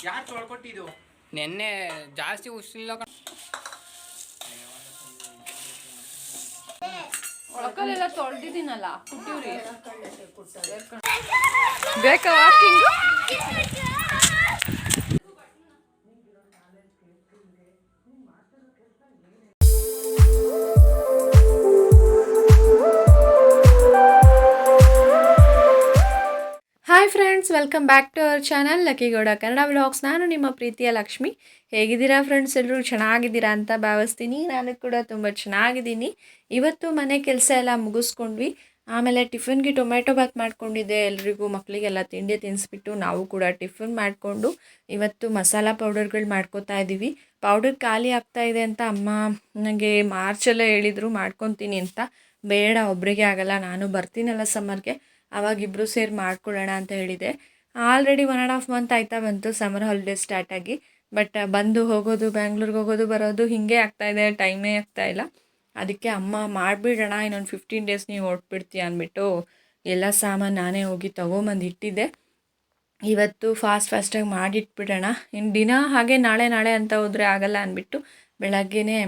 ಯಾರು ತೊಳ್ಕೊಟ್ಟಿದ್ದು? ನೆನ್ನೆ ಜಾಸ್ತಿ ಉಸಿಲ್ಲ. ಒಳಕಲ್ಲೆಲ್ಲ ತೊಳೆದಿದ್ದೀನಲ್ಲ, ಕುಟ್ಟಿವ್ರಿ. ಬೇಕಾ walking? Hi friends, welcome back to our channel Lucky Gowda Kannada vlogs. ನಾನು ನಿಮ್ಮ ಪ್ರೀತಿಯ ಲಕ್ಷ್ಮಿ. ಹೇಗಿದ್ದೀರಾ ಫ್ರೆಂಡ್ಸ್? ಎಲ್ಲರೂ ಚೆನ್ನಾಗಿದ್ದೀರಾ ಅಂತ ಭಾವಿಸ್ತೀನಿ. ನಾನು ಕೂಡ ತುಂಬ ಚೆನ್ನಾಗಿದ್ದೀನಿ. ಇವತ್ತು ಮನೆ ಕೆಲಸ ಎಲ್ಲ ಮುಗಿಸ್ಕೊಂಡ್ವಿ. ಆಮೇಲೆ ಟಿಫನ್ಗೆ ಟೊಮೆಟೊ ಬಾತ್ ಮಾಡ್ಕೊಂಡಿದ್ದೆ. ಎಲ್ರಿಗೂ ಮಕ್ಕಳಿಗೆಲ್ಲ ತಿಂಡಿ ತಿನ್ನಿಸ್ಬಿಟ್ಟು ನಾವು ಕೂಡ ಟಿಫನ್ ಮಾಡಿಕೊಂಡು ಇವತ್ತು ಮಸಾಲ ಪೌಡರ್ಗಳು ಮಾಡ್ಕೋತಾ ಇದ್ದೀವಿ. ಪೌಡರ್ ಖಾಲಿ ಆಗ್ತಾಯಿದೆ ಅಂತ ಅಮ್ಮ ನನಗೆ ಮಾರ್ಚಲ್ಲೇ ಹೇಳಿದರು ಮಾಡ್ಕೊತೀನಿ ಅಂತ. ಬೇಡ, ಒಬ್ಬರಿಗೆ ಆಗಲ್ಲ, ನಾನು ಬರ್ತೀನಲ್ಲ ಸಮ್ಮರ್ಗೆ, ಆವಾಗಿಬ್ಬರು ಸೇರಿ ಮಾಡ್ಕೊಳ್ಳೋಣ ಅಂತ ಹೇಳಿದೆ. ಆಲ್ರೆಡಿ 1.5 ಮಂತ್ ಆಯ್ತಾ ಬಂತು ಸಮ್ಮರ್ ಹಾಲಿಡೇಸ್ ಸ್ಟಾರ್ಟ್ ಆಗಿ. ಬಟ್ ಬಂದು ಹೋಗೋದು, ಬ್ಯಾಂಗ್ಳೂರ್ಗೆ ಹೋಗೋದು ಬರೋದು ಹೀಗೆ ಆಗ್ತಾಯಿದೆ, ಟೈಮೇ ಆಗ್ತಾಯಿಲ್ಲ. ಅದಕ್ಕೆ ಅಮ್ಮ ಮಾಡಿಬಿಡೋಣ, ಇನ್ನೊಂದು 15 ಡೇಸ್ ನೀವು ಹೊರಟ್ಬಿಡ್ತೀಯ ಅಂದ್ಬಿಟ್ಟು ಎಲ್ಲ ಸಾಮಾನು ನಾನೇ ಹೋಗಿ ತೊಗೊಂಬಂದು ಇಟ್ಟಿದ್ದೆ. ಇವತ್ತು ಫಾಸ್ಟಾಗಿ ಮಾಡಿಟ್ಬಿಡೋಣ. ಇನ್ನು ದಿನ ಹಾಗೆ ನಾಳೆ ಅಂತ ಹೋದರೆ ಆಗಲ್ಲ ಅಂದ್ಬಿಟ್ಟು ಬೆಳಗ್ಗೆನೇ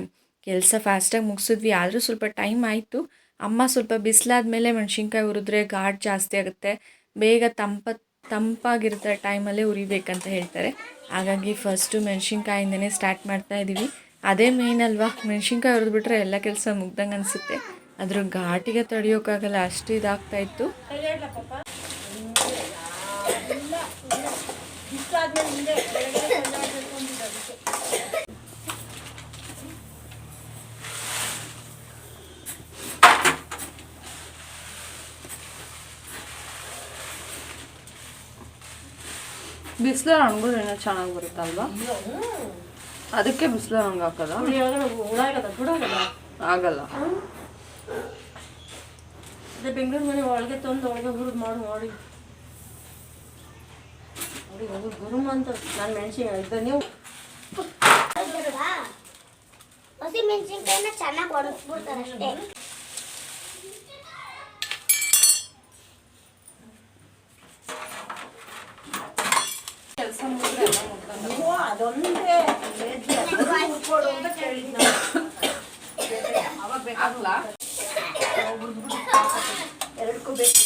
ಕೆಲಸ ಫಾಸ್ಟಾಗಿ ಮುಗಿಸಿದ್ವಿ. ಆದರೂ ಸ್ವಲ್ಪ ಟೈಮ್ ಆಯಿತು. ಅಮ್ಮ ಸ್ವಲ್ಪ ಬಿಸಿಲಾದ ಮೇಲೆ ಮೆಣಸಿನ್ಕಾಯಿ ಹುರಿದ್ರೆ ಘಾಟ್ ಜಾಸ್ತಿ ಆಗುತ್ತೆ, ಬೇಗ ತಂಪಾಗಿರುತ್ತೆ ಟೈಮಲ್ಲೇ ಹುರಿಬೇಕಂತ ಹೇಳ್ತಾರೆ. ಹಾಗಾಗಿ ಫಸ್ಟು ಮೆಣಸಿನ್ಕಾಯಿಂದನೇ ಸ್ಟಾರ್ಟ್ ಮಾಡ್ತಾಯಿದ್ದೀವಿ. ಅದೇ ಮೇಯ್ನ್ ಅಲ್ವಾ, ಮೆಣಸಿನ್ಕಾಯಿ ಹುರಿದ್ಬಿಟ್ರೆ ಎಲ್ಲ ಕೆಲಸ ಮುಗ್ದಂಗೆ ಅನಿಸುತ್ತೆ. ಅದ್ರ ಘಾಟಿಗೆ ತಡೆಯೋಕ್ಕಾಗಲ್ಲ, ಅಷ್ಟು ಇದಾಗ್ತಾಯಿತ್ತು. ಬಿಸಿಲು ಹಣ್ಗಳು ಏನೋ ಚೆನ್ನಾಗಿ ಬರುತ್ತಲ್ವಾ, ಅದಕ್ಕೆ ಬಿಸಿಲು ಹಂಗೆ ಹಾಕೋದ ಆಗಲ್ಲ. ಅದೇ ಬೆಂಗಳೂರು ಮನೆ ಒಳಗೆ ತಂದು ಒಳಗೆ ಹುರಿದು ಮಾಡಿ ಗುರುಮ ಅಂತ. ನಾನು ಮೆಣಸಿನ್ಕಾಯಿ ಇದ್ದ ನೀವು ಹಸಿ ಮೆಣಸಿನ್ಕಾಯಿನ ಚೆನ್ನಾಗಿ ಒಣಗಿಸ್ಬಿಡ್ತಾರೆ ಅಷ್ಟೇ. ಕೆಲಸ ಮುಗಿದ್ರೆ ಅದೊಂದೇ ಅವಾಗ ಬೇಕಾಗಲ್ಲ, ಎರಡಕ್ಕೂ ಬೇಕು.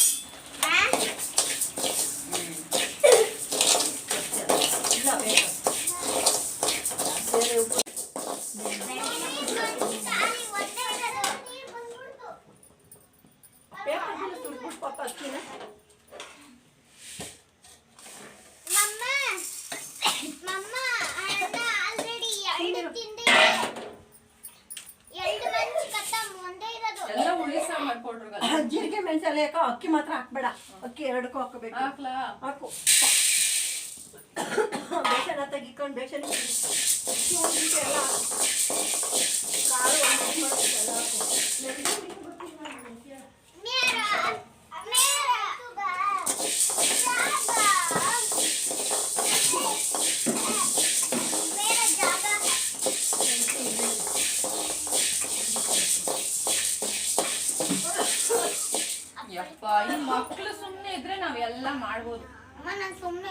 ಜೀರಿಗೆ ಮೆಣಸಲ್ಲ ಯಾಕೋ ಅಕ್ಕಿ ಮಾತ್ರ ಹಾಕ್ಬೇಡ, ಅಕ್ಕಿ ಎರಡಕ್ಕೂ ಹಾಕಬೇಕು. ಹಾಕು, ಬೇಸನ ತೆಗಿಕೊಂಡು ಬೇಸನ ಅಕ್ಕಿ ಒಂದಿಟ್ಟು ಎಲ್ಲ ಕಾಳು ಎಲ್ಲ ಯಪ್ಪ, ಈ ಮಕ್ಕಳು ಸುಮ್ಮನೆ ಇದ್ರೆ ನಾವೆಲ್ಲ ಮಾಡ್ಬೋದು. ಅಮ್ಮ ನಾನು ಸುಮ್ಮನೆ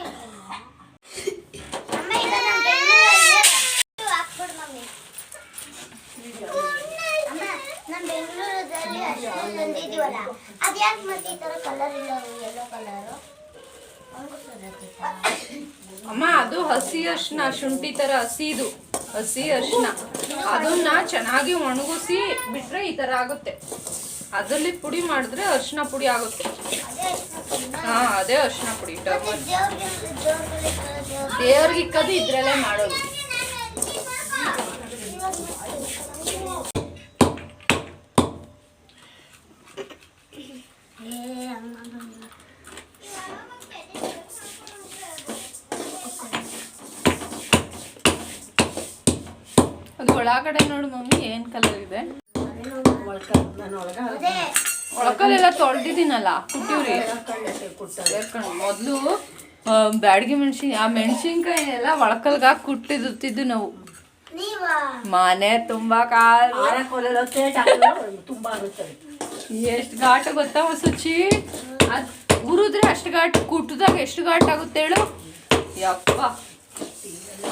ನಮ್ಮ ಬೆಂಗಳೂರಲ್ಲಿ ಅಷ್ಟು ತಂದಿದ್ದೀವಲ್ಲ, ಅದ್ಯಾಕೆ ಮತ್ತೆ ಈ ಥರ ಕಲರ್ ಇಲ್ಲ, ಯೆಲ್ಲೋ ಕಲರು? ಅಮ್ಮ ಅದು ಹಸಿ ಅರ್ಶಿನ, ಶುಂಠಿ ತರ ಹಸಿದು ಹಸಿ ಅರ್ಶಿನ, ಅದನ್ನ ಚೆನ್ನಾಗಿ ಒಣಗಿಸಿ ಬಿಟ್ರೆ ಈ ತರ ಆಗುತ್ತೆ. ಅದರಲ್ಲಿ ಪುಡಿ ಮಾಡಿದ್ರೆ ಅರ್ಶಿನ ಪುಡಿ ಆಗುತ್ತೆ. ಅದೇ ಅರ್ಶಿನ ಪುಡಿ. ದೇವ್ರಿಗೆ ಇಕ್ಕದು ಇದ್ರಲ್ಲೇ ಮಾಡೋದು. ಅದು ಒಳಗಡೆ ನೋಡು ಮಮ್ಮಿ, ಏನ್ ಕಲರ್ ಇದೆ. ಒಳಕಲ್ಲೆಲ್ಲ ತೊಳೆದಿದ್ದೀನಲ್ಲ, ಕುಟ್ಟಿವ್ರಿ. ಮೊದಲು ಬ್ಯಾಡಗಿ ಆ ಮೆಣಸಿನ್ಕಾಯಿ ಎಲ್ಲ ಒಳಕಲ್ಗೆ ಹಾಕಿ ಕುಟ್ಟಿದ್ದಿದ್ದು ನಾವು. ಮನೆ ತುಂಬಾ ಎಷ್ಟು ಘಾಟ ಗೊತ್ತಾ ಸುಚಿ? ಅದು ಹುರಿದ್ರೆ ಅಷ್ಟು ಘಾಟ್, ಕುಟ್ಟಿದಾಗ ಎಷ್ಟು ಘಾಟ್ ಆಗುತ್ತೆ ಹೇಳು. ಯಪ್ಪ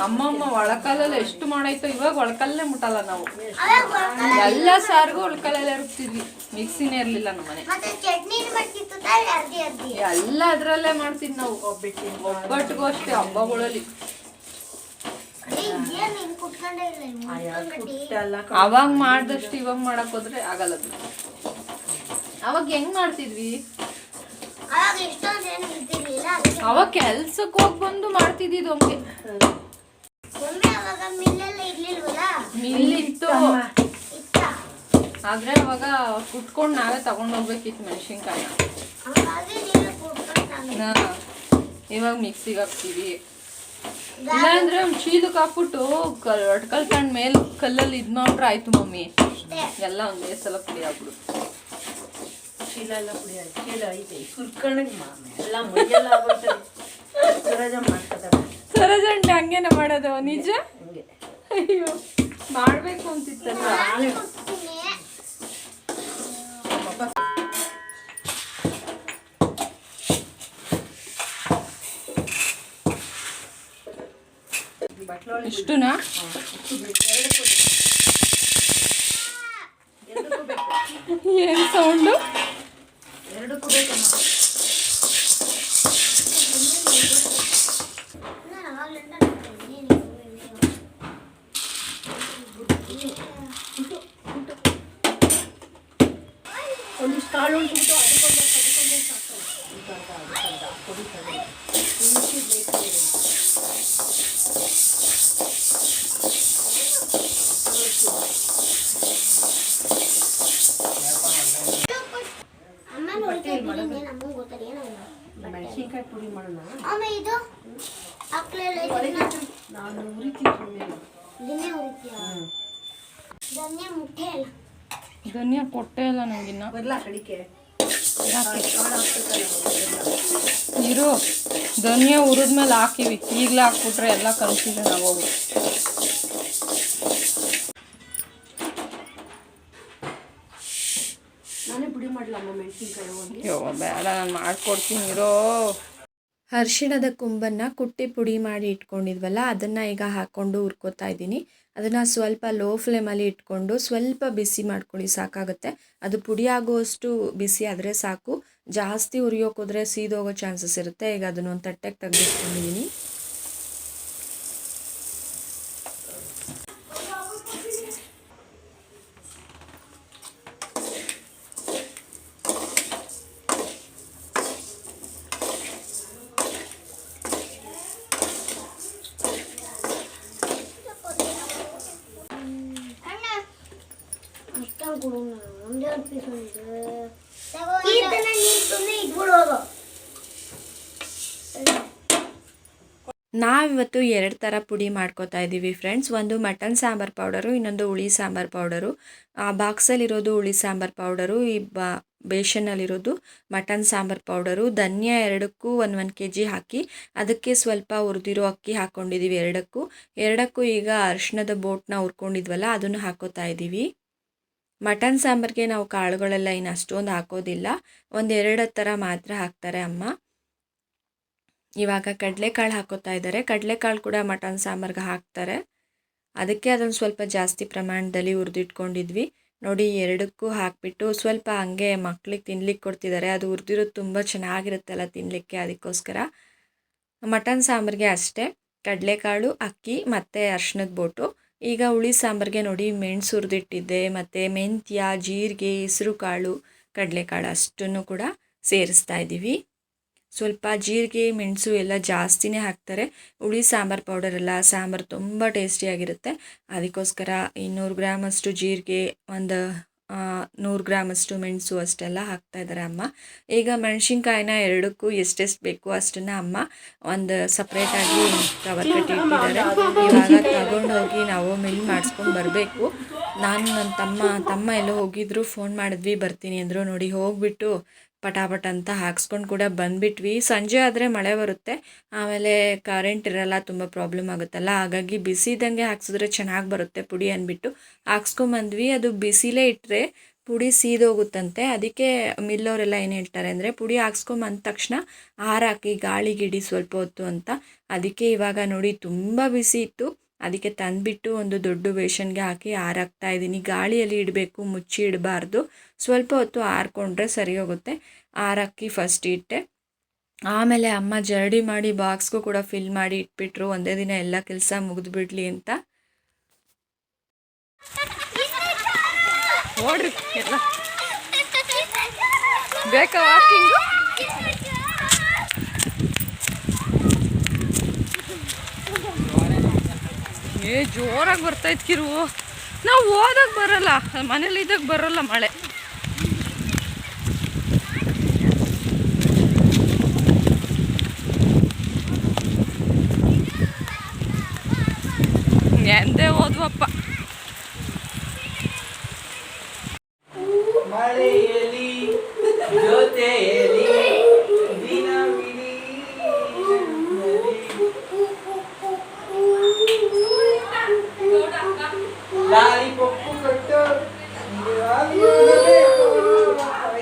ಅಮ್ಮಮ್ಮ ಒಳಕಲ್ಲಲ್ಲಿ ಎಷ್ಟು ಮಾಡಾಯ್ತು. ಇವಾಗ ಒಳಕಲ್ಲೇ ಮುಟ್ಟಲ್ಲ ನಾವು. ಎಲ್ಲ ಸಾರಿಗೂ ಒಳಕಲ್ಲಲ್ಲೇ ರುಬ್ತಿದ್ವಿ, ಮಿಕ್ಸಿನೇ ಇರ್ಲಿಲ್ಲ ನಮ್ಮನೆ. ಮತ್ತೆ ಚಟ್ನಿ ಮಾಡ್ತಿತ್ತು ತಾಯಿ ಅರ್ಧಿ ಅರ್ಧಿ. ಎಲ್ಲ ಅದ್ರಲ್ಲೇ ಮಾಡ್ತಿದ್ ನಾವು. ಒಬ್ಬಟ್ಟಿಗೂ ಅಷ್ಟೇ ಹಬ್ಬಗಳಲ್ಲಿ. ಏನ್ ಹಿಂಗ್ ಕುಟ್ಕೊಂಡೇ ಇಲ್ಲ ಮುಟ್ಕೊಂಡ್ಬಿಟ್ಟು. ಅವಾಗ ಮಾಡ್ದಷ್ಟು ಇವಾಗ ಮಾಡಕ್ ಹೋದ್ರೆ ಆಗಲ್ಲ. ಅವಾಗ ಹೆಂಗ್ ಮಾಡ್ತಿದ್ವಿ? ಅವಾಗ ಎಷ್ಟೊಂದು ಏನು ಇರ್ತಿರ್ಲಿಲ್ಲ. ಅವಾಗ ಕೆಲ್ಸಕ್ಕೆ ಹೋಗಿ ಬಂದು ಮಾಡ್ತಿದ್ದಿದ್ದು ಹಂಗೆ. ಒಮ್ಮೆ ಅವಾಗ ಮಿಲ್ಲೆಲ್ಲ ಇರ್ಲಿಲ್ವಲ್ಲ, ಮಿಲ್ ಇತ್ತು ಇತ್ತ. ಆದ್ರೆ ಅವಾಗ ಕುಟ್ಕೊಂಡು ನಾವೇ ತಗೊಂಡ್ ಹೋಗ್ಬೇಕಿತ್ತು ಮೆಣಸಿನ್ಕಾಯಿನ. ಹಾಗಾಗಿ ನೀರು ಕುಟ್ಕೊಂಡು ಇವಾಗ ಮಿಕ್ಸಿಗೆ ಹಾಕ್ತೀವಿ. ಇಲ್ಲಾಂದ್ರೆ ಒಂದು ಚೀಲಕ್ಕೆ ಹಾಕ್ಬಿಟ್ಟು ಒಟ್ಕಲ್ ತಗೊಂಡ್ ಮೇಲೆ ಕಲ್ಲಲ್ಲಿ ಇದ್ ಮಾಡ್ರೆ ಆಯ್ತು ಮಮ್ಮಿ. ಎಲ್ಲ ಒಂದೇ ಸಲ ಪುಡಿ ಹಾಕ್ಬಿಡು. ಚೀಲ ಎಲ್ಲ ಪುಡಿ ಆಯ್ತು, ಚೀಲ ಐತೆ ಸುರ್ಕಣಗ್ ಎಲ್ಲ ಮೈಯೆಲ್ಲ ಆಗೋಯ್ತದೆ. ಸರೋಜ ಮಾಡ್ಕೊತಾರೆ ಸರೋಜಂಡೆ ಹಂಗೇನ ಮಾಡೋದು ನಿಜ. ಹಂಗೆ. ಅಯ್ಯೋ ಮಾಡ್ಬೇಕು ಅಂತಿತ್ತಲ್ಲ. ಇಷ್ಟುನಾ? ಏನ್ ಸೌಂಡು? ಎರಡಕ್ಕೂ ಬೇಕಮ್ಮ. ಒಂದಿಷ್ಟು ಕಾಳು ಉಂಟು ಅದಕ್ಕೊಂದು ಸಾಕು. ಪುಡಿ ತಗೊಂಡು ಅಮ್ಮ ನೋಡ್ತಿದ್ದೀನಿ, ನಮಗೂ ಗೊತ್ತಲ್ಲ ಏನೋ ಮೆಣಸಿನ್ಕಾಯಿ ಪುಡಿ ಮಾಡೋಣ. ಆಮೇಲೆ ಇದು ಹಾಕ್ಲೆಲ್ಲ ನಾನು ಉರಿತೀನಿ. ದಿನೇ ಉರಿತೀಯ? ಧನ್ಯ ಮುಟ್ಟೆ ಅಲ್ಲ. ಧನ್ಯ ಕೊಟ್ಟೆ ಇಲ್ಲ ನಂಗಿನ್ನ. ಬರ್ಲಾ ಕಡಿಕೆ ಇರು, ಧನ್ಯ ಹುರಿದ್ಮೇಲೆ ಹಾಕಿವಿ. ಈಗಲೇ ಹಾಕ್ಬಿಟ್ರೆ ಎಲ್ಲ ಕನ್ಫ್ಯೂಷನ್ ಆಗೋಗು. ನಾನೇ ಪುಡಿ ಮಾಡಲಮ್ಮ ಮೆಣಸಿನ್ಕಾಯಿ ಹೋಗಿ. ಅಯ್ಯೋ ಬೇಡ, ನಾನು ಮಾಡ್ಕೊಡ್ತೀನಿ ಇರೋ. ಅರಿಶಿಣದ ಕೊಂಬನ್ನು ಕುಟ್ಟಿ ಪುಡಿ ಮಾಡಿ ಇಟ್ಕೊಂಡಿದ್ವಲ್ಲ, ಅದನ್ನು ಈಗ ಹಾಕ್ಕೊಂಡು ಹುರ್ಕೋತಾ ಇದ್ದೀನಿ. ಅದನ್ನು ಸ್ವಲ್ಪ ಲೋ ಫ್ಲೇಮಲ್ಲಿ ಇಟ್ಕೊಂಡು ಸ್ವಲ್ಪ ಬಿಸಿ ಮಾಡ್ಕೊಳ್ಳಿ, ಸಾಕಾಗುತ್ತೆ. ಅದು ಪುಡಿ ಆಗುವಷ್ಟು ಬಿಸಿ ಆದರೆ ಸಾಕು. ಜಾಸ್ತಿ ಹುರಿಯೋಕೋದ್ರೆ ಸೀದೋಗೋ ಚಾನ್ಸಸ್ ಇರುತ್ತೆ. ಈಗ ಅದನ್ನು ಒಂದು ತಟ್ಟೆಗೆ ತೆಗೆದಿಟ್ಕೊಂಡಿದ್ದೀನಿ. ನಾವಿವತ್ತು 2 ಥರ ಪುಡಿ ಮಾಡ್ಕೋತಾ ಇದ್ದೀವಿ ಫ್ರೆಂಡ್ಸ್. ಒಂದು ಮಟನ್ ಸಾಂಬಾರು ಪೌಡರು, ಇನ್ನೊಂದು ಹುಳಿ ಸಾಂಬಾರು ಪೌಡರು. ಆ ಬಾಕ್ಸಲ್ಲಿರೋದು ಹುಳಿ ಸಾಂಬಾರು ಪೌಡರು, ಈ ಬೇಷನ್ನಲ್ಲಿರೋದು ಮಟನ್ ಸಾಂಬಾರು ಪೌಡರು. ಧನ್ಯ ಎರಡಕ್ಕೂ 1 kg ಹಾಕಿ ಅದಕ್ಕೆ ಸ್ವಲ್ಪ ಹುರಿದಿರೋ ಅಕ್ಕಿ ಹಾಕ್ಕೊಂಡಿದ್ದೀವಿ. ಎರಡಕ್ಕೂ ಈಗ ಅರಿಶಿಣದ ಬೋಟ್ನ ಹುರ್ಕೊಂಡಿದ್ವಲ್ಲ ಅದನ್ನು ಹಾಕೋತಾ ಇದ್ದೀವಿ. ಮಟನ್ ಸಾಂಬಾರಿಗೆ ನಾವು ಕಾಳುಗಳೆಲ್ಲ ಇನ್ನು ಅಷ್ಟೊಂದು ಹಾಕೋದಿಲ್ಲ, 1-2 ಥರ ಮಾತ್ರ ಹಾಕ್ತಾರೆ ಅಮ್ಮ. ಇವಾಗ ಕಡಲೆಕಾಳು ಹಾಕೋತಾ ಇದ್ದಾರೆ. ಕಡಲೆಕಾಳು ಕೂಡ ಮಟನ್ ಸಾಂಬಾರ್ಗೆ ಹಾಕ್ತಾರೆ. ಅದಕ್ಕೆ ಅದನ್ನು ಸ್ವಲ್ಪ ಜಾಸ್ತಿ ಪ್ರಮಾಣದಲ್ಲಿ ಹುರಿದಿಟ್ಕೊಂಡಿದ್ವಿ. ನೋಡಿ, ಎರಡಕ್ಕೂ ಹಾಕಿಬಿಟ್ಟು ಸ್ವಲ್ಪ ಹಂಗೆ ಮಕ್ಳಿಗೆ ತಿನ್ಲಿಕ್ಕೆ ಕೊಡ್ತಿದ್ದಾರೆ. ಅದು ಹುರಿದಿರೋದು ತುಂಬ ಚೆನ್ನಾಗಿರುತ್ತಲ್ಲ ತಿನ್ನಲಿಕ್ಕೆ, ಅದಕ್ಕೋಸ್ಕರ. ಮಟನ್ ಸಾಂಬಾರಿಗೆ ಅಷ್ಟೇ ಕಡಲೆಕಾಳು, ಅಕ್ಕಿ ಮತ್ತು ಅರಿಶಿಣದ ಬೋಟು. ಈಗ ಹುಳಿ ಸಾಂಬಾರಿಗೆ ನೋಡಿ, ಮೆಣಸು ಹುರಿದಿಟ್ಟಿದ್ದೆ ಮತ್ತು ಮೆಂತ್ಯ, ಜೀರಿಗೆ, ಹೆಸರು ಕಾಳು, ಕಡಲೆಕಾಳು ಅಷ್ಟನ್ನು ಕೂಡ ಸೇರಿಸ್ತಾ ಇದ್ದೀವಿ. ಸ್ವಲ್ಪ ಜೀರಿಗೆ ಮೆಣಸು ಎಲ್ಲ ಜಾಸ್ತಿನೇ ಹಾಕ್ತಾರೆ. ಹುಳಿ ಸಾಂಬಾರು ಪೌಡರೆಲ್ಲ ಸಾಂಬಾರು ತುಂಬ ಟೇಸ್ಟಿಯಾಗಿರುತ್ತೆ. ಅದಕ್ಕೋಸ್ಕರ 200 ಗ್ರಾಮಷ್ಟು ಜೀರಿಗೆ, ಒಂದು 100 ಗ್ರಾಮಷ್ಟು ಮೆಣಸು ಅಷ್ಟೆಲ್ಲ ಹಾಕ್ತಾಯಿದ್ದಾರೆ ಅಮ್ಮ. ಈಗ ಮೆಣಸಿನ್ಕಾಯಿನ ಎರಡಕ್ಕೂ ಎಷ್ಟೆಷ್ಟು ಬೇಕು ಅಷ್ಟನ್ನು ಅಮ್ಮ ಒಂದು ಸಪ್ರೇಟಾಗಿ ಕವರ್ ಕಟ್ಟಿಟ್ಟಿದ್ದಾರೆ. ಇವಾಗ ತಗೊಂಡೋಗಿ ನಾವು ಮಿಲ್ ಮಾಡಿಸ್ಕೊಂಡು ಬರಬೇಕು. ನಾನು ನನ್ನ ತಮ್ಮ ಎಲ್ಲೋ ಹೋಗಿದ್ರು, ಫೋನ್ ಮಾಡಿದ್ವಿ ಬರ್ತೀನಿ ಅಂದರು. ನೋಡಿ, ಹೋಗಿಬಿಟ್ಟು ಪಟಾಪಟ ಅಂತ ಹಾಕ್ಸ್ಕೊಂಡು ಕೂಡ ಬಂದುಬಿಟ್ವಿ. ಸಂಜೆ ಆದರೆ ಮಳೆ ಬರುತ್ತೆ, ಆಮೇಲೆ ಕರೆಂಟ್ ಇರಲ್ಲ, ತುಂಬ ಪ್ರಾಬ್ಲಮ್ ಆಗುತ್ತಲ್ಲ. ಹಾಗಾಗಿ ಬಿಸಿ ಇದ್ದಂಗೆ ಹಾಕ್ಸಿದ್ರೆ ಚೆನ್ನಾಗಿ ಬರುತ್ತೆ ಪುಡಿ ಅಂದ್ಬಿಟ್ಟು ಹಾಕ್ಸ್ಕೊಂಬಂದ್ವಿ. ಅದು ಬಿಸಿಲೇ ಇಟ್ಟರೆ ಪುಡಿ ಸೀದೋಗುತ್ತಂತೆ. ಅದಕ್ಕೆ ಮಿಲ್ಲವರೆಲ್ಲ ಏನು ಹೇಳ್ತಾರೆ ಅಂದರೆ ಪುಡಿ ಹಾಕ್ಸ್ಕೊಂಬಂದ ತಕ್ಷಣ ಹಾರಾಕಿ ಗಾಳಿ ಗಿಡಿ ಸ್ವಲ್ಪ ಹೊತ್ತು ಅಂತ. ಅದಕ್ಕೆ ಇವಾಗ ನೋಡಿ ತುಂಬ ಬಿಸಿ ಇತ್ತು, ಅದಕ್ಕೆ ತಂದುಬಿಟ್ಟು ಒಂದು ದೊಡ್ಡ ಬೇಷನ್ಗೆ ಹಾಕಿ ಹಾರಾಕ್ತಾ ಇದ್ದೀನಿ. ಗಾಳಿಯಲ್ಲಿ ಇಡಬೇಕು, ಮುಚ್ಚಿ ಇಡಬಾರ್ದು. ಸ್ವಲ್ಪ ಹೊತ್ತು ಹಾರ್ಕೊಂಡ್ರೆ ಸರಿ ಹೋಗುತ್ತೆ. ಹಾರಾಕಿ ಫಸ್ಟ್ ಇಟ್ಟೆ. ಆಮೇಲೆ ಅಮ್ಮ ಜರಡಿ ಮಾಡಿ ಬಾಕ್ಸ್ಗೂ ಕೂಡ ಫಿಲ್ ಮಾಡಿ ಇಟ್ಬಿಟ್ರು, ಒಂದೇ ದಿನ ಎಲ್ಲ ಕೆಲಸ ಮುಗಿದ್ಬಿಡ್ಲಿ ಅಂತ. ನೋಡ್ರಿ ಎಲ್ಲ ಬೇಕಾ ವಾಕಿಂಗು? ಜೋರಾಗಿ ಬರ್ತೈತೆ ಕಿರು. ನಾವು ಹೋದಾಗ ಬರಲ್ಲ, ಮನೇಲಿ ಇದ್ದಾಗ ಬರಲ್ಲ ಮಳೆ. ಎಂದೇ ಹೋದ್ವಪ್ಪ. ಮಳೆಯಲಿ ಜೊತೆಯಲಿ ದಿನವಿಡೀ ಲಾಲಿ ಪಪ್ಪು ಕಟ್ಟು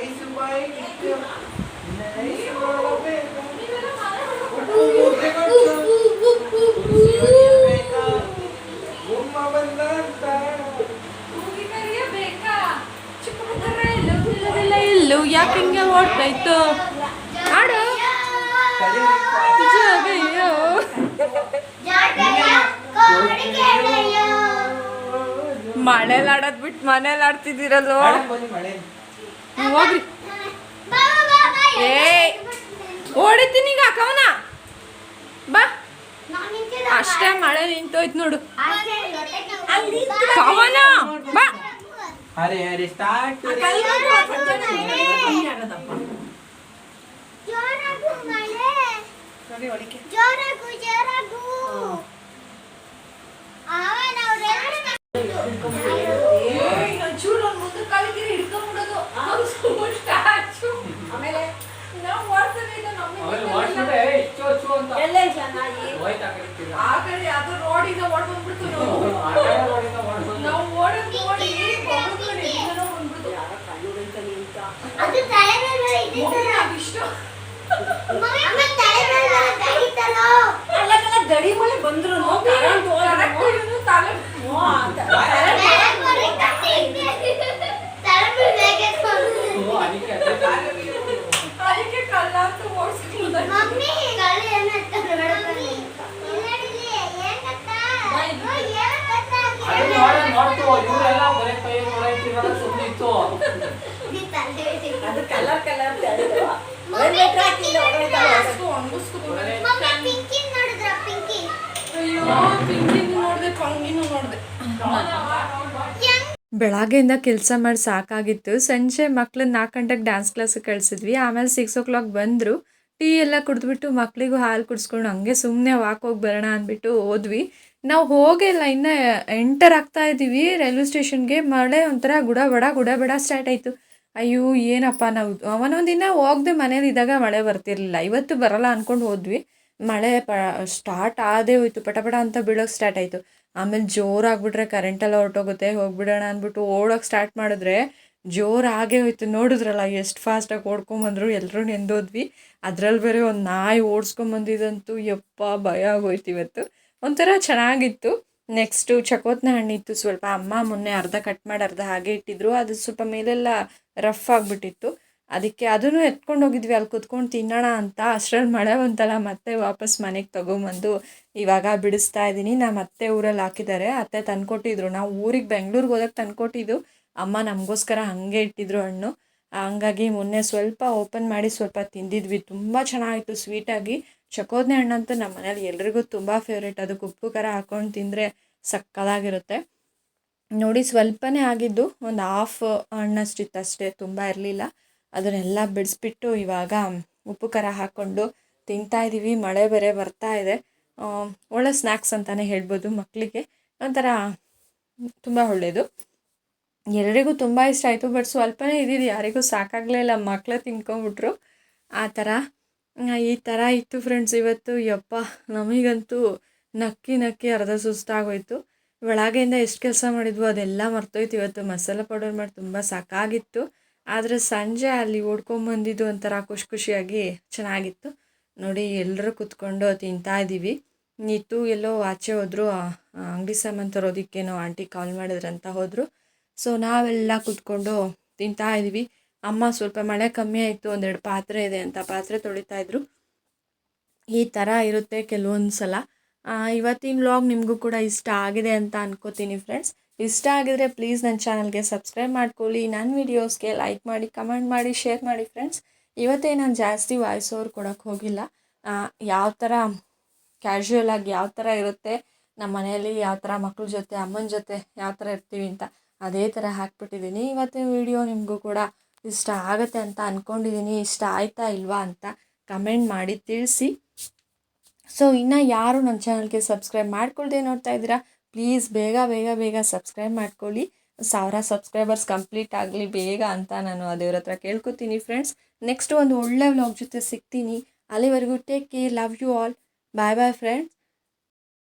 ಐಸು ಬಾಯಿ ಕಿತ್ತು ಐಸು ಮಾಡಬೇಕು ಗುಮ್ಮ ಬಂದ ಎಲ್ಲೂ ಯಾಕೆ ಹಿಂಗೆ ಓಡ್ತಾಯ್ತು ಆಡು. ಮಳೆಲಿ ಆಡೋದ್ ಬಿಟ್ಟು ಮನೇಲಿ ಆಡ್ತಿದ್ದೀರಲ್ವ? ಹೋಗ್ರಿ. ಏ ಓಡಿತೀನಿ ಈಗ ಕವನ ಬಾ. ಅಷ್ಟೇ ಮಳೆ ನಿಂತೋಯ್ತು ನೋಡು. ಕವನ ಬಾ. ಅರೆ ಅರೆ ಸ್ಟಾರ್ಟ್. ಗಡಿ ಮಳೆ ಬಂದ್ರು ಬೆಳಗ್ಗೆಯಿಂದ ಕೆಲಸ ಮಾಡಿ ಸಾಕಾಗಿತ್ತು. ಸಂಜೆ ಮಕ್ಳನ್ನ 4 ಗಂಟೆಗೆ ಡ್ಯಾನ್ಸ್ ಕ್ಲಾಸಿಗೆ ಕಳಿಸಿದ್ವಿ. ಆಮೇಲೆ 6 o'clock ಬಂದರು. ಟೀ ಎಲ್ಲ ಕುಡಿದ್ಬಿಟ್ಟು ಮಕ್ಳಿಗೂ ಹಾಲು ಕುಡಿಸ್ಕೊಂಡು ಹಂಗೆ ಸುಮ್ಮನೆ ವಾಕ್ ಹೋಗಿ ಬರೋಣ ಅಂದ್ಬಿಟ್ಟು ಹೋದ್ವಿ. ನಾವು ಹೋಗಿಲ್ಲ, ಇನ್ನೂ ಎಂಟರ್ ಆಗ್ತಾ ಇದ್ದೀವಿ ರೈಲ್ವೆ ಸ್ಟೇಷನ್ಗೆ. ಮಳೆ ಒಂಥರ ಗುಡ ಸ್ಟಾರ್ಟ್ ಆಯಿತು. ಅಯ್ಯೋ ಏನಪ್ಪ, ನಾವು ಅವನೊಂದು ದಿನ ಹೋಗದೆ ಮನೇಲಿ ಇದ್ದಾಗ ಮಳೆ ಬರ್ತಿರ್ಲಿಲ್ಲ. ಇವತ್ತು ಬರಲ್ಲ ಅಂದ್ಕೊಂಡು ಹೋದ್ವಿ. ಮಳೆ ಸ್ಟಾರ್ಟ್ ಆದೇ ಹೋಯ್ತು, ಪಟ ಅಂತ ಬೀಳೋಕೆ ಸ್ಟಾರ್ಟ್ ಆಯಿತು. ಆಮೇಲೆ ಜೋರಾಗ್ಬಿಟ್ರೆ ಕರೆಂಟೆಲ್ಲ ಹೊರಟೋಗುತ್ತೆ, ಹೋಗ್ಬಿಡೋಣ ಅಂದ್ಬಿಟ್ಟು ಓಡೋಕೆ ಸ್ಟಾರ್ಟ್ ಮಾಡಿದ್ರೆ ಜೋರಾಗೇ ಹೋಯ್ತು. ನೋಡಿದ್ರಲ್ಲ ಎಷ್ಟು ಫಾಸ್ಟಾಗಿ ಓಡ್ಕೊಂಬಂದರು, ಎಲ್ಲರೂ ನೆಂದೋದ್ವಿ. ಅದ್ರಲ್ಲಿ ಬೇರೆ ಒಂದು ನಾಯಿ ಓಡಿಸ್ಕೊಂಬಂದಿದಂತೂ ಯಪ್ಪ ಭಯ ಆಗೋಯ್ತು. ಇವತ್ತು ಒಂಥರ ಚೆನ್ನಾಗಿತ್ತು. ನೆಕ್ಸ್ಟು ಚಕೋತ್ನ ಹಣ್ಣಿತ್ತು ಸ್ವಲ್ಪ. ಅಮ್ಮ ಮೊನ್ನೆ ಅರ್ಧ ಕಟ್ ಮಾಡಿ ಅರ್ಧ ಹಾಗೆ ಇಟ್ಟಿದ್ರು. ಅದು ಸ್ವಲ್ಪ ಮೇಲೆಲ್ಲ ರಫ್ ಆಗಿಬಿಟ್ಟಿತ್ತು. ಅದಕ್ಕೆ ಅದನ್ನು ಎತ್ಕೊಂಡು ಹೋಗಿದ್ವಿ ಅಲ್ಲಿ ಕುತ್ಕೊಂಡು ತಿನ್ನೋಣ ಅಂತ. ಅಷ್ಟರಲ್ಲಿ ಮಳೆ ಬಂತಲ್ಲ, ಮತ್ತೆ ವಾಪಸ್ ಮನೆಗೆ ತೊಗೊಂಬಂದು ಇವಾಗ ಬಿಡಿಸ್ತಾ ಇದ್ದೀನಿ. ನಮ್ಮ ಅತ್ತೆ ಊರಲ್ಲಿ ಹಾಕಿದ್ದಾರೆ, ಅತ್ತೆ ತಂದ್ಕೊಟ್ಟಿದ್ರು. ನಾವು ಊರಿಗೆ ಬೆಂಗ್ಳೂರಿಗೆ ಹೋದಾಗ ತಂದ್ಕೊಟ್ಟಿದ್ದು. ಅಮ್ಮ ನಮಗೋಸ್ಕರ ಹಾಗೆ ಇಟ್ಟಿದ್ರು ಹಣ್ಣು. ಹಂಗಾಗಿ ಮೊನ್ನೆ ಸ್ವಲ್ಪ ಓಪನ್ ಮಾಡಿ ಸ್ವಲ್ಪ ತಿಂದಿದ್ವಿ. ತುಂಬ ಚೆನ್ನಾಗಿತ್ತು ಸ್ವೀಟಾಗಿ. ಚಕೋದನೆ ಹಣ್ಣಂತೂ ನಮ್ಮ ಮನೇಲಿ ಎಲ್ರಿಗೂ ತುಂಬ ಫೇವ್ರೇಟ್. ಅದಕ್ಕೆ ಉಪ್ಪು ಖಾರ ಹಾಕ್ಕೊಂಡು ತಿಂದರೆ ಸಕ್ಕದಾಗಿರುತ್ತೆ. ನೋಡಿ ಸ್ವಲ್ಪನೇ ಆಗಿದ್ದು, ಒಂದು ಹಾಫ್ ಹಣ್ಣಷ್ಟಿತ್ತು ಅಷ್ಟೇ, ತುಂಬ ಇರಲಿಲ್ಲ. ಅದನ್ನೆಲ್ಲ ಬಿಡಿಸ್ಬಿಟ್ಟು ಇವಾಗ ಉಪ್ಪು ಖಾರ ಹಾಕ್ಕೊಂಡು ತಿಂತಾಯಿದ್ದೀವಿ. ಮಳೆ ಬೇರೆ ಬರ್ತಾ ಇದೆ. ಒಳ್ಳೆ ಸ್ನ್ಯಾಕ್ಸ್ ಅಂತಲೇ ಹೇಳ್ಬೋದು. ಮಕ್ಕಳಿಗೆ ಒಂಥರ ತುಂಬ ಒಳ್ಳೆಯದು. ಎಲ್ಲರಿಗೂ ತುಂಬ ಇಷ್ಟ ಆಯಿತು. ಬಟ್ ಸ್ವಲ್ಪನೇ ಇದ್ದಿದ್ದು, ಯಾರಿಗೂ ಸಾಕಾಗಲೇ ಇಲ್ಲ, ಮಕ್ಕಳೇ ತಿನ್ಕೊಂಬಿಟ್ರು. ಈ ಥರ ಇತ್ತು ಫ್ರೆಂಡ್ಸ್ ಇವತ್ತು. ಯಪ್ಪ ನಮಗಂತೂ ನಕ್ಕಿ ಅರ್ಧ ಸುಸ್ತಾಗೋಯ್ತು. ಒಳಗೆಯಿಂದ ಎಷ್ಟು ಕೆಲಸ ಮಾಡಿದ್ವು ಅದೆಲ್ಲ ಮರ್ತೋಯ್ತು. ಇವತ್ತು ಮಸಾಲ ಪೌಡರ್ ಮಾಡಿ ತುಂಬ ಸಾಕಾಗಿತ್ತು. ಆದರೆ ಸಂಜೆ ಅಲ್ಲಿ ಓಡ್ಕೊಂಬಂದಿದ್ದು ಒಂಥರ ಖುಷಿಯಾಗಿ ಚೆನ್ನಾಗಿತ್ತು. ನೋಡಿ ಎಲ್ಲರೂ ಕೂತ್ಕೊಂಡು ತಿಂತಾ ಇದ್ದೀವಿ. ನೀತು ಎಲ್ಲೋ ಆಚೆ ಹೋದ್ರು, ಅಂಗಡಿ ಸಾಮಾನು ತರೋದಕ್ಕೇನೋ ಆಂಟಿ ಕಾಲ್ ಮಾಡಿದ್ರಂತ ಹೋದರು. ಸೊ ನಾವೆಲ್ಲ ಕೂತ್ಕೊಂಡು ತಿಂತಾ ಇದ್ದೀವಿ. ಅಮ್ಮ ಸ್ವಲ್ಪ ಮಳೆ ಕಮ್ಮಿ ಆಯಿತು, ಒಂದೆರಡು ಪಾತ್ರೆ ಇದೆ ಅಂತ ಪಾತ್ರೆ ತೊಳಿತಾಯಿದ್ರು. ಈ ಥರ ಇರುತ್ತೆ ಕೆಲವೊಂದು ಸಲ. ಇವತ್ತಿನ ವ್ಲಾಗ್ ನಿಮಗೂ ಕೂಡ ಇಷ್ಟ ಆಗಿದೆ ಅಂತ ಅನ್ಕೋತೀನಿ ಫ್ರೆಂಡ್ಸ್. ಇಷ್ಟ ಆಗಿದರೆ ಪ್ಲೀಸ್ ನನ್ನ ಚಾನಲ್ಗೆ ಸಬ್ಸ್ಕ್ರೈಬ್ ಮಾಡ್ಕೊಳ್ಳಿ, ನನ್ನ ವೀಡಿಯೋಸ್ಗೆ ಲೈಕ್ ಮಾಡಿ, ಕಮೆಂಟ್ ಮಾಡಿ, ಶೇರ್ ಮಾಡಿ ಫ್ರೆಂಡ್ಸ್. ಇವತ್ತೇ ನಾನು ಜಾಸ್ತಿ ವಾಯ್ಸ್ ಓವರ್ ಕೊಡೋಕ್ಕೆ ಹೋಗಿಲ್ಲ. ಯಾವ ಥರ ಕ್ಯಾಶುಯಲ್ ಆಗಿ ಯಾವ ಥರ ಇರುತ್ತೆ ನಮ್ಮ ಮನೆಯಲ್ಲಿ, ಯಾವ ಥರ ಮಕ್ಳ ಜೊತೆ ಅಮ್ಮನ ಜೊತೆ ಯಾವ ಥರ ಇರ್ತೀವಿ ಅಂತ ಅದೇ ಥರ ಹಾಕ್ಬಿಟ್ಟಿದ್ದೀನಿ. ಇವತ್ತಿನ ವಿಡಿಯೋ ನಿಮಗೂ ಕೂಡ ಇಷ್ಟ ಆಗುತ್ತೆ ಅಂತ ಅಂದ್ಕೊಂಡಿದ್ದೀನಿ. ಇಷ್ಟ ಆಯಿತಾ ಇಲ್ವಾ ಅಂತ ಕಮೆಂಟ್ ಮಾಡಿ ತಿಳಿಸಿ. ಸೊ ಇನ್ನು ಯಾರು ನನ್ನ ಚಾನಲ್ಗೆ ಸಬ್ಸ್ಕ್ರೈಬ್ ಮಾಡ್ಕೊಳ್ದೆ ನೋಡ್ತಾ ಇದ್ದೀರಾ, ಪ್ಲೀಸ್ ಬೇಗ ಸಬ್ಸ್ಕ್ರೈಬ್ ಮಾಡ್ಕೊಳ್ಳಿ. 1000 ಸಬ್ಸ್ಕ್ರೈಬರ್ಸ್ ಕಂಪ್ಲೀಟ್ ಆಗಲಿ ಬೇಗ ಅಂತ ನಾನು ದೇವ್ರ ಹತ್ರ ಕೇಳ್ಕೊತೀನಿ ಫ್ರೆಂಡ್ಸ್. ನೆಕ್ಸ್ಟ್ ಒಂದು ಒಳ್ಳೆ ವ್ಲಾಗ್ ಜೊತೆ ಸಿಗ್ತೀನಿ. ಅಲ್ಲಿವರೆಗೂ take care, love you all, bye friends.